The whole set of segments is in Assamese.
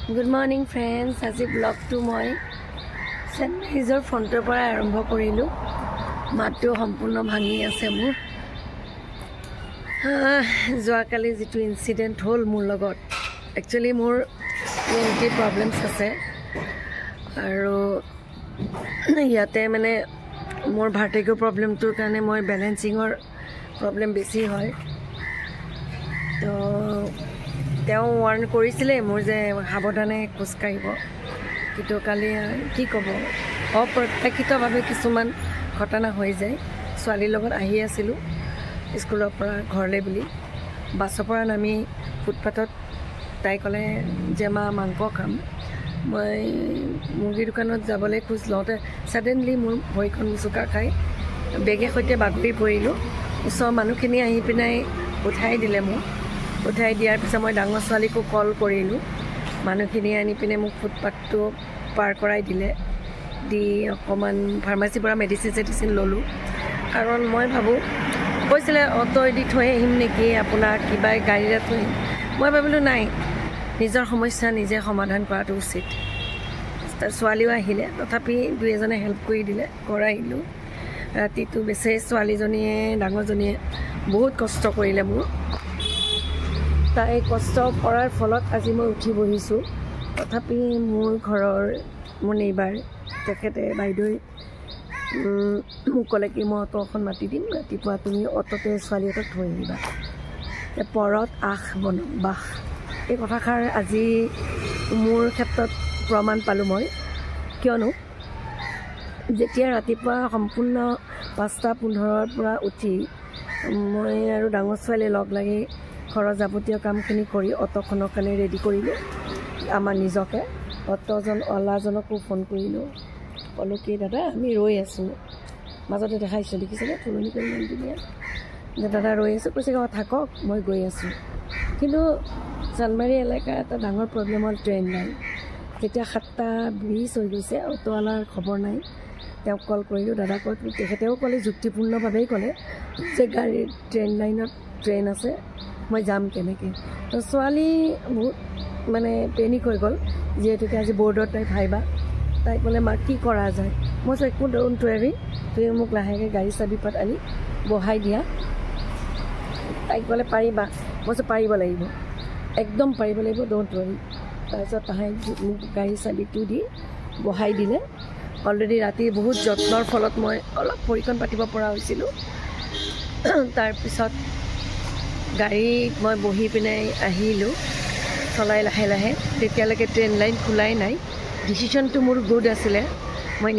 Good morning friends. As a vlog to moi St. Mary's fronter পৰা আৰম্ভ কৰিলো মাত্ৰ সম্পূৰ্ণ ভাঙি আছে মোৰ যোৱাকালি যেটো ইনসিডেন্ট হল মোৰ লগত একচুয়ালি মোৰ এন্টি প্ৰবলেমছ আছে আৰু ইয়াতে মানে মোৰ ভাৰ্টিগো প্ৰবলেমটোৰ কাৰণে মই বেলেন্সিংৰ প্ৰবলেম বেছি হয় তো তেওঁ ওয়াৰ্ন কৰিছিলে মোৰ যে সাৱধানে খোজ কাঢ়িব কিন্তু কালি কি ক'ব অপ্ৰত্যাশিতভাৱে কিছুমান ঘটনা হৈ যায় ছোৱালীৰ লগত আহি আছিলো স্কুলৰ পৰা ঘৰলৈ বুলি বাছৰ পৰা নামি ফুটপাথত তাই ক'লে যে মাংস খাম মই মুৰ্গীৰ দোকানত যাবলৈ খোজ লওঁতে সাডেনলি মোৰ ভৰিখন মুচুকা খাই বেগে সৈতে বাগৰি পৰিলোঁ ওচৰৰ মানুহখিনি আহি পিনাই উঠাই দিলে মোক উঠাই দিয়াৰ পিছত মই ডাঙৰ ছোৱালীকো কল কৰিলোঁ মানুহখিনি আনি পিনে মোক ফুটপাথটো পাৰ কৰাই দিলে দি অকমান ফাৰ্মাচীৰ পৰা মেডিচিন ল'লোঁ কাৰণ মই ভাবোঁ কৈছিলে অটো দি থৈ আহিম নেকি আপোনাক কিবা গাড়ীৰে থৈ মই ভাবিলোঁ নাই নিজৰ সমস্যা নিজে সমাধান কৰাটো উচিত তাৰ ছোৱালীও আহিলে তথাপি দুই এজনে হেল্প কৰি দিলে কৰাইলোঁ ৰাতিটো বেছি ছোৱালীজনীয়ে ডাঙৰজনীয়ে বহুত কষ্ট কৰিলে মোৰ তাই কষ্ট কৰাৰ ফলত আজি মই উঠি বহিছোঁ তথাপি মোৰ ঘৰৰ মোৰ নেইবাৰ তেখেতে বাইদেউ মোক ক'লে কি মই অটো এখন মাতি দিম ৰাতিপুৱা তুমি অটোতে ছোৱালীহঁতক থৈ আহিবা পৰত আখ বাস এই কথাষাৰ আজি মোৰ ক্ষেত্ৰত প্ৰমাণ পালোঁ মই কিয়নো যেতিয়া ৰাতিপুৱা সম্পূৰ্ণ 5:15 পৰা উঠি মই আৰু ডাঙৰ ছোৱালীয়ে লগ লাগি ঘৰৰ যাৱতীয় কামখিনি কৰি অটোখনৰ কাৰণে ৰেডি কৰিলোঁ আমাৰ নিজকে অলাজনকো ফোন কৰিলোঁ ক'লোঁ কি দাদা আমি ৰৈ আছোঁ মাজতে দেখাইছোঁ দেখিছেনে ফুলনি কৰি দিলে যে দাদা ৰৈ আছোঁ কৈছে থাকক মই গৈ আছোঁ কিন্তু চানমাৰী এলেকা এটা ডাঙৰ প্ৰব্লেম হ'ল ট্ৰেইন লাইন যেতিয়া 7:20 হৈ গৈছে অটোৱালাৰ খবৰ নাই তেওঁক কল কৰিলোঁ দাদা কৈ তেখেতেও ক'লে যুক্তিপূৰ্ণভাৱেই ক'লে যে গাড়ীৰ ট্ৰেইন লাইনত ট্ৰেইন আছে মই যাম কেনেকৈ তো ছোৱালী বহুত মানে পেনিক হৈ গ'ল যিহেতুকে আজি বৰ্ডত তাই ভাইবা তাই ক'লে মা কি কৰা যায় মই কৈছোঁ একো ডোণ্ট ৱেৰি তুমি মোক লাহেকৈ গাড়ী চাবিপাত আনি বহাই দিয়া তাইক ক'লে পাৰিবা মই কৈছোঁ পাৰিব লাগিব একদম পাৰিব লাগিব ডোণ্ট ৱেৰি তাৰপিছত তাই মোক গাড়ী চাবিটো দি বহাই দিলে অলৰেডি ৰাতি বহুত যত্নৰ ফলত মই অলপ পৰীক্ষণ পাতিব পৰা হৈছিলোঁ তাৰপিছত গাড়ীত মই বহি পিনে আহিলোঁ চলাই লাহে লাহে তেতিয়ালৈকে ট্ৰেইন লাইন খোলাই নাই ডিচিশ্যনটো মোৰ গুড আছিলে মই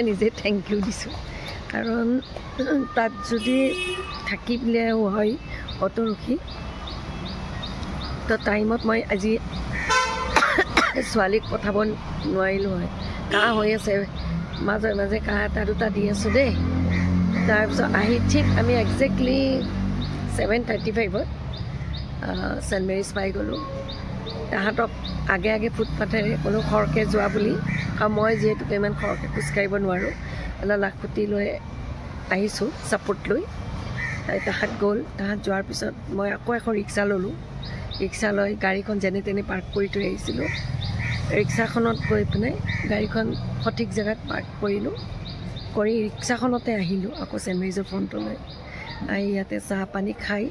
নিজে থেংক ইউ দিছোঁ কাৰণ তাত যদি থাকি পেলাইও হয় অটো ৰখি তো টাইমত মই আজি ছোৱালীক পঠাব নোৱাৰিলোঁ হয় কাহ হৈ আছে মাজে মাজে কাহ এটা দুটা দি আছোঁ দেই তাৰপিছত আহি ঠিক আমি একজেক্টলি 7:35 St. Mary's পাই গ'লোঁ তাহাঁতক আগে আগে ফুটপাথেৰে কোনো খৰকৈ যোৱা বুলি আৰু মই যিহেতুকে ইমান খৰকৈ খোজকাঢ়িব নোৱাৰোঁ এটা লাখুটি লৈ আহিছোঁ ছাপোৰ্ট লৈ তাহাঁত গ'ল তাহাঁত যোৱাৰ পিছত মই আকৌ এখন ৰিক্সা ল'লোঁ ৰিক্সা লৈ গাড়ীখন যেনে তেনে পাৰ্ক কৰি থৈ আহিছিলোঁ ৰিক্সাখনত গৈ পিনে গাড়ীখন সঠিক জেগাত পাৰ্ক কৰিলোঁ কৰি ৰিক্সাখনতে আহিলোঁ আকৌ St. Mary's ফ্ৰণ্টলৈ আহি ইয়াতে চাহ পানী খাই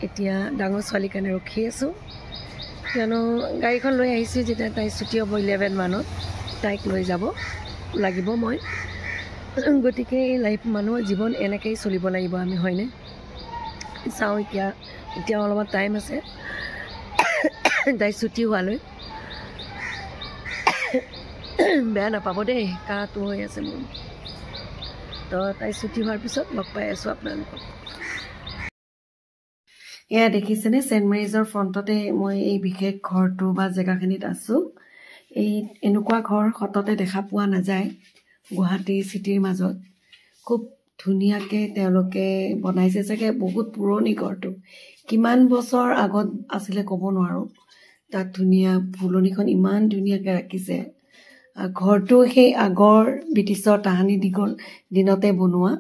এতিয়া ডাঙৰ ছোৱালীৰ কাৰণে ৰখি আছোঁ কিয়নো গাড়ীখন লৈ আহিছোঁ যেতিয়া তাই ছুটি হ'ব 11 মানত তাইক লৈ যাব লাগিব মই গতিকে লাইফ মানুহৰ জীৱন এনেকৈয়ে চলিব লাগিব আমি হয়নে চাওঁ এতিয়া অলপমান টাইম আছে তাই ছুটি হোৱালৈ বেয়া নাপাব দেই কাহটো হৈ আছে মোৰ তো তাই ছুটি হোৱাৰ পিছত লগ পাই আছোঁ আপোনালোকক এয়া দেখিছেনে St. Mary's ফ্ৰণ্টতে মই এই বিশেষ ঘৰটো বা জেগাখিনিত আছোঁ এই এনেকুৱা ঘৰ সততে দেখা পোৱা নাযায় গুৱাহাটী চিটিৰ মাজত খুব ধুনীয়াকৈ তেওঁলোকে বনাইছে চাগে বহুত পুৰণি ঘৰটো কিমান বছৰ আগত আছিলে ক'ব নোৱাৰোঁ তাত ধুনীয়া ফুলনিখন ইমান ধুনীয়াকৈ ৰাখিছে ঘৰটো সেই আগৰ ব্ৰিটিছৰ তাহানি দীঘল দিনতে বনোৱা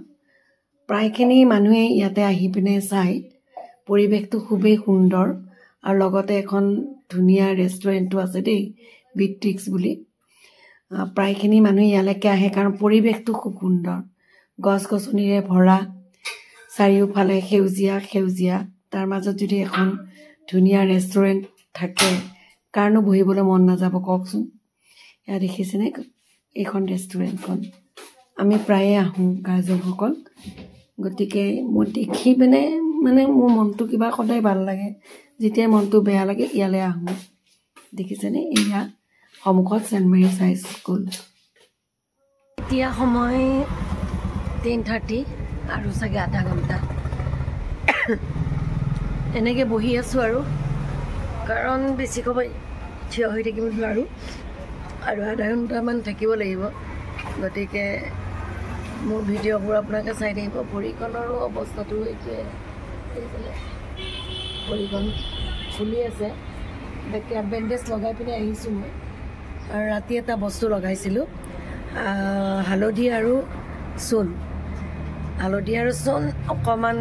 প্ৰায়খিনি মানুহে ইয়াতে আহি পিনে চায় পৰিৱেশটো খুবেই সুন্দৰ আৰু লগতে এখন ধুনীয়া ৰেষ্টুৰেণ্টটো আছে দেই বিট্ৰিক্স বুলি প্ৰায়খিনি মানুহ ইয়ালৈকে আহে কাৰণ পৰিৱেশটো খুব সুন্দৰ গছ গছনিৰে ভৰা চাৰিওফালে সেউজীয়া সেউজীয়া তাৰ মাজত যদি এখন ধুনীয়া ৰেষ্টুৰেণ্ট থাকে কাৰণো বহিবলৈ মন নাযাব কওকচোন এয়া দেখিছেনে এইখন ৰেষ্টুৰেণ্টখন আমি প্ৰায়ে আহোঁ গাৰ্জেনসকল গতিকে মই দেখি পিনে মানে মোৰ মনটো কিবা সদায় ভাল লাগে যেতিয়া মনটো বেয়া লাগে ইয়ালৈ আহোঁ দেখিছেনে এয়া সন্মুখত ছেইণ্ট মেৰিজ হাই স্কুল এতিয়া সময় 10:30 আৰু চাগে আধা ঘণ্টা এনেকৈ বহি আছোঁ আৰু কাৰণ বেছি সময় থিয় হৈ থাকিব নোৱাৰোঁ আৰু আধা ঘণ্টামান থাকিব লাগিব গতিকে মোৰ ভিডিঅ'বোৰ আপোনালোকে চাই থাকিব ভৰিখনৰো অৱস্থাটো এতিয়া ভৰিখন ফুলি আছে এতিয়া বেণ্ডেজ লগাই পিনে আহিছোঁ মই আৰু ৰাতি এটা বস্তু লগাইছিলোঁ হালধি আৰু চূণ অকণমান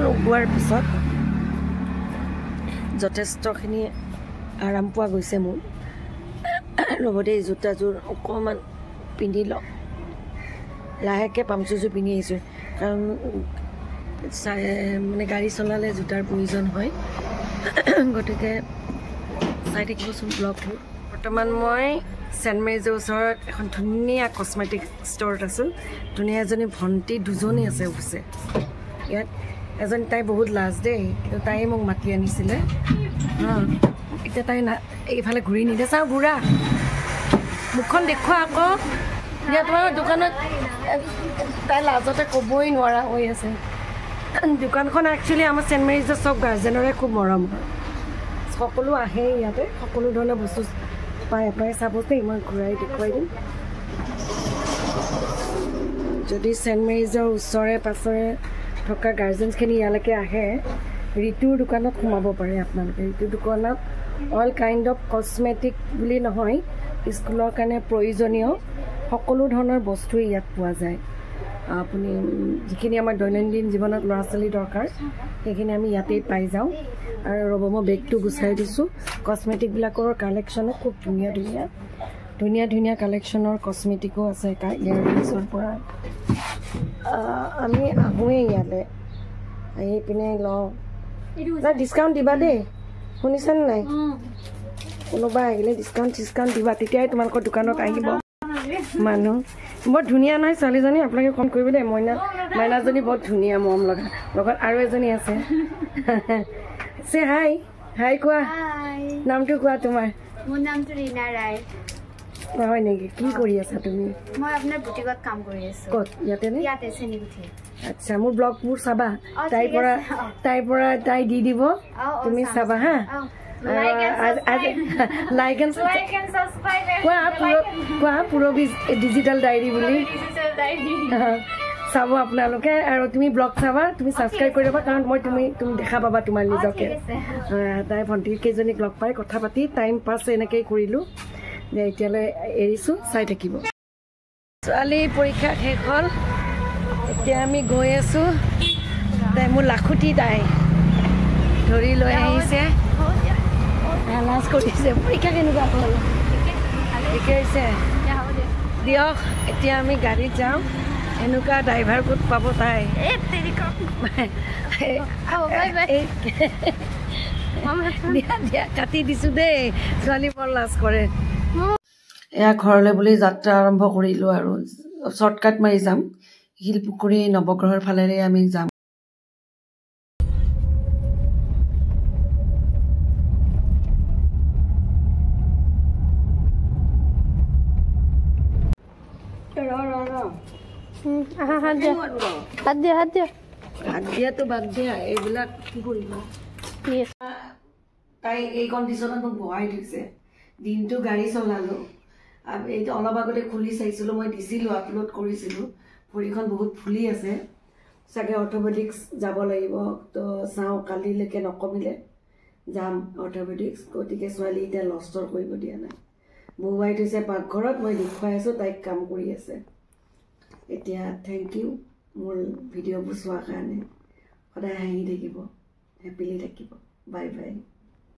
লগোৱাৰ পিছত যথেষ্টখিনি আৰাম পোৱা গৈছে মোৰ লগতে এই জোতাযোৰ অকণমান পিন্ধি লওঁ লাহেকৈ পামচুযোৰ পিন্ধি আহিছোঁ কাৰণ মানে গাড়ী চলালে জোতাৰ প্ৰয়োজন হয় গতিকে চাই থাকিবচোন ব্লগবোৰ বৰ্তমান মই ছেইণ্ট মেৰিজৰ ওচৰত এখন ধুনীয়া কছমেটিক ষ্ট'ৰত আছোঁ ধুনীয়া এজনী ভণ্টি দুজনী আছে অৱশ্যে ইয়াত এজনী তাই বহুত লাজ দেই কিন্তু তাই মোক মাতি আনিছিলে এতিয়া তাই এইফালে ঘূৰি নিদে চাওঁ ঘূৰা মুখখন দেখুওৱা আকৌ এতিয়া তোমাৰ দোকানত তাই লাজতে ক'বই নোৱাৰা হৈ আছে দোকানখন একচুৱেলি আমাৰ ছেইণ্ট মেৰিজৰ চব গাৰ্জেনৰে খুব মৰম হয় সকলো আহে ইয়াতে সকলো ধৰণৰ বস্তু পায় চাব দেই মই ঘূৰাই দেখুৱাই দিম যদি ছেইণ্ট মেৰিজৰ ওচৰে পাছৰে থকা গাৰ্জেনছখিনি ইয়ালৈকে আহে ঋতুৰ দোকানত সোমাব পাৰে আপোনালোকে ঋতুৰ দোকানত অল কাইণ্ড অফ কছমেটিক বুলি নহয় স্কুলৰ কাৰণে প্ৰয়োজনীয় সকলো ধৰণৰ বস্তুৱেই ইয়াত পোৱা যায় আপুনি যিখিনি আমাৰ দৈনন্দিন জীৱনত ল'ৰা ছোৱালী দৰকাৰ সেইখিনি আমি ইয়াতেই পাই যাওঁ আৰু ৰ'ব মই বেগটো গুচাই দিছোঁ কছমেটিকবিলাকৰ কালেকশ্যনো খুব ধুনীয়া কালেকশ্যনৰ কছমেটিকো আছে ইয়াৰৰিংছৰ পৰা আমি আহোঁৱেই ইয়ালৈ আহি পিনে লওঁ ডিছকাউণ্ট দিবা দেই শুনিছেনে নাই কোনোবা আহিলে ডিছকাউণ্ট দিবা তেতিয়াই তোমালোকৰ দোকানত আহিব মানুহ বৰ ধুনীয়া নহয় ছোৱালীজনী আপোনালোকে কম কৰিব দেই মাইনাজনী বৰ ধুনীয়া মৰম লগা লগত আৰু এজনী আছে চে হাই কোৱা নামটো কোৱা তোমাৰ মোৰ নামটো ৰীনা ৰায় হয় নেকি কি কৰি আছা তুমি মই আপোনাৰ বুটিকত কাম কৰি আছো ক'ত ইয়াতে চেনিগুটি আচ্ছা মোৰ ব্লগবোৰ চাবা তাই দি দিব তুমি চাবা হা লাইক এণ্ড কোৱা পুৰবী ডিজিটেল ডায়েৰী বুলি চাব আপোনালোকে আৰু তুমি ব্লগ চাবা তুমি ছাবস্ক্ৰাইব কৰি দিবা কাৰণ মই তুমি দেখা পাবা তোমাৰ নিজকে তাই ভণ্টি কেইজনীক লগ পাই কথা পাতি টাইম পাছ এনেকৈ কৰিলোঁ যে এতিয়ালৈ এৰিছোঁ চাই থাকিব ছোৱালী পৰীক্ষা শেষ হ'ল এতিয়া আমি গৈ আছোঁ তাই মোৰ লাখুটি তাই ধৰি লৈ আহিছে লাজ কৰিছে পৰীক্ষা কেনেকুৱা হ'ল ঠিকে হৈছে দিয়ক এতিয়া আমি গাড়ীত যাওঁ এনেকুৱা ড্ৰাইভাৰ ক'ত পাব তাই দিয়া কাটি দিছোঁ দেই ছোৱালী বৰ লাজ কৰে এয়া ঘৰলৈ বুলি যাত্ৰা আৰম্ভ কৰিলোঁ আৰু শ্বৰ্টকাট মাৰি যাম শিলপুখুৰী নৱগ্ৰহৰ ফালেৰে আমি যাম হাত দিয়াতো বাদ দিয়া এইবিলাক কি কৰিব তাই এই কণ্ডিশ্যনত মোক বহাই থৈছে দিনটো গাড়ী চলালোঁ এইটো অলপ আগতে খুলি চাইছিলোঁ মই দিছিলোঁ আপলোড কৰিছিলোঁ ভৰিখন বহুত ফুলি আছে চাগে অৰ্থপেডিক্স যাব লাগিব তো চাওঁ কালিলৈকে নকমিলে যাম অৰ্থপেডিক্স গতিকে ছোৱালী এতিয়া লষ্টৰ কৰিব দিয়া নাই বহুৱাই থৈছে পাকঘৰত মই দেখুৱাই আছোঁ তাইক কাম কৰি আছে এতিয়া থেংক ইউ মোৰ ভিডিঅ'বোৰ চোৱাৰ কাৰণে সদায় হাঁহি থাকিব হেপিলি থাকিব বাই বাই